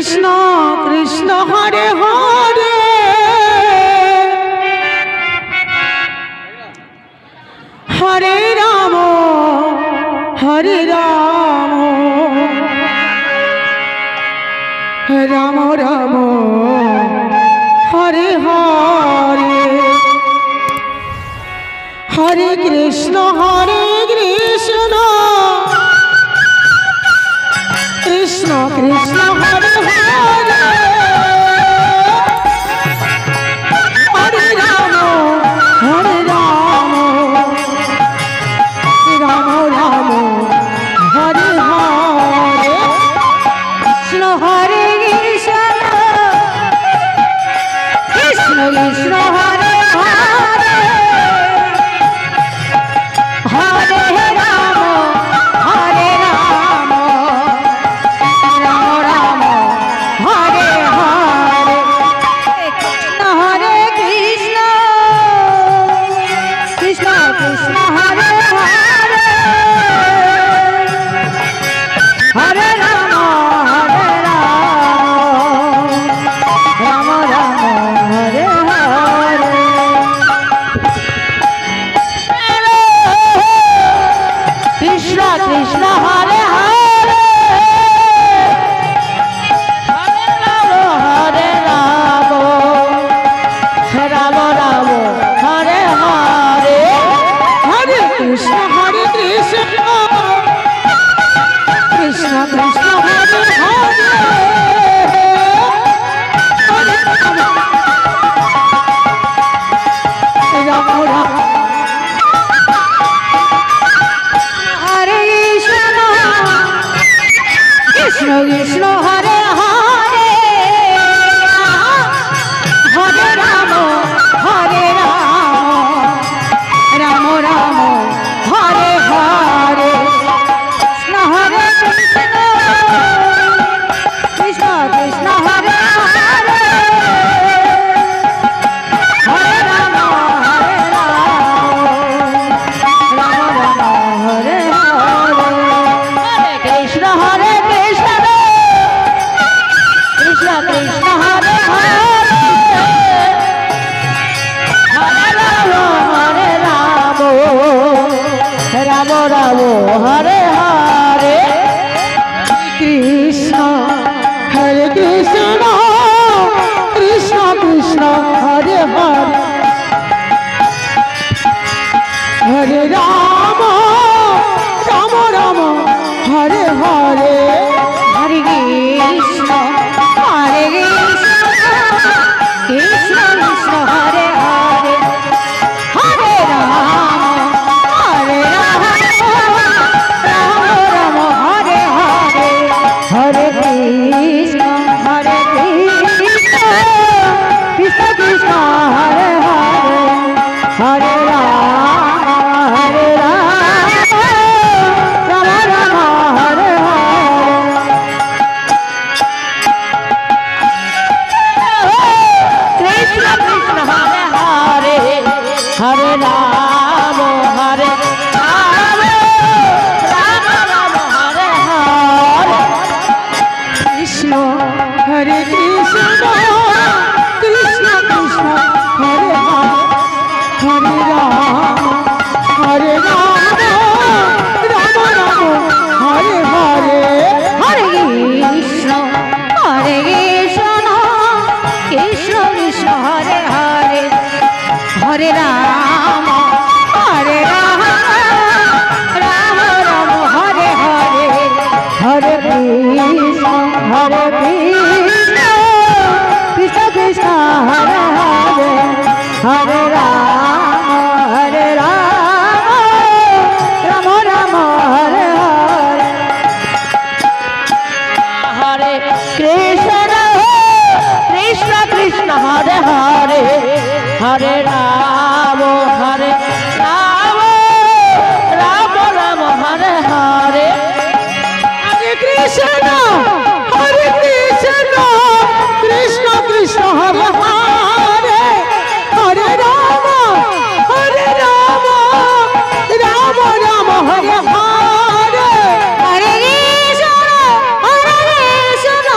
Krishna Krishna Hare Hare Hare Ram Ram Ram Hare Hare Hare Krishna Krishna Krishna Hare Hare Hare Ram Ram Ram Hare Hare Krishna Hare Krishna Krishna Hare Hare Hare Ram Hare Ram Ram Ram Hare Hare Krishna Hare Krishna Krishna Krishna Hare Hare Hare Ram Ram Ram Hare Hare Krishna Krishna Hare Hare Hare Ram Ram Ram Hare Hare Hare Krishna Krishna Krishna Hare Hare Hare Ram Ram Hare Krishna Krishna Hare Hare Hare Ram Ram Ram Hare Hare Krishna Hare Krishna Krishna Hare Hare Hare Ram Ram Ram Hare Hare Hare Krishna Krishna Krishna Hare Hare Hare Ram Ram Ram Hare Hare Krishna Hare Krishna Krishna Krishna Hare Hare Hare Ram Ram Hare Hare Hare Krishna Krishna Krishna Hare Hare Hare Ram Ram Ram Hare Hare Hare Krishna Krishna Krishna Hare Hare Hare Ram Ram Ram Hare Hare Krishna Krishna Hare Hare Hare Ram Ram Ram Hare Hare Krishna Hare Krishna Krishna Krishna Hare Hare Hare Ram Ram Hare Hare Hare Krishna Krishna Krishna Hare Hare Hare Ram Ram Ram Hare Hare Hare Krishna Krishna Krishna Hare Hare Hare Ram Ram Ram Hare Hare Hare Krishna Krishna Krishna Hare Hare Hare Ram Ram Ram Hare Hare Hare Krishna Krishna Krishna Hare Hare Hare Ram Ram Ram Hare Hare Hare Krishna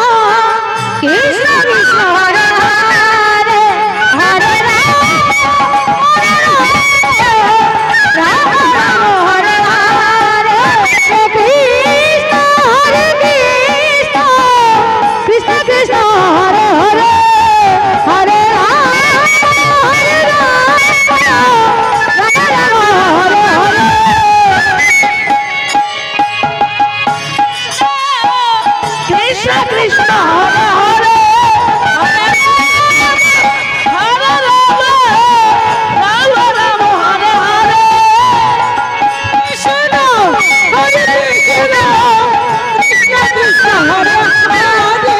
Krishna Krishna Hare Hare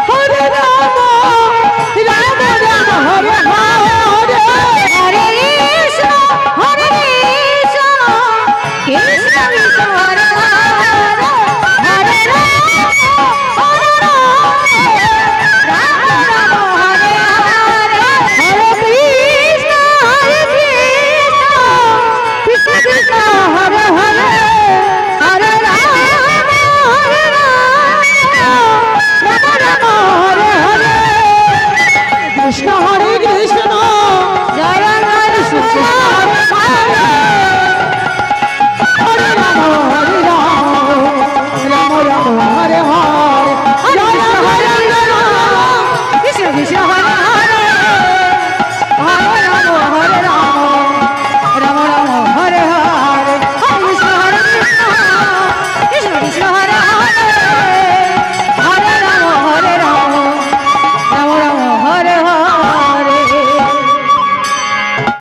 Hare Ram Ram Ram Hare Hare Hare Krishna Krishna Krishna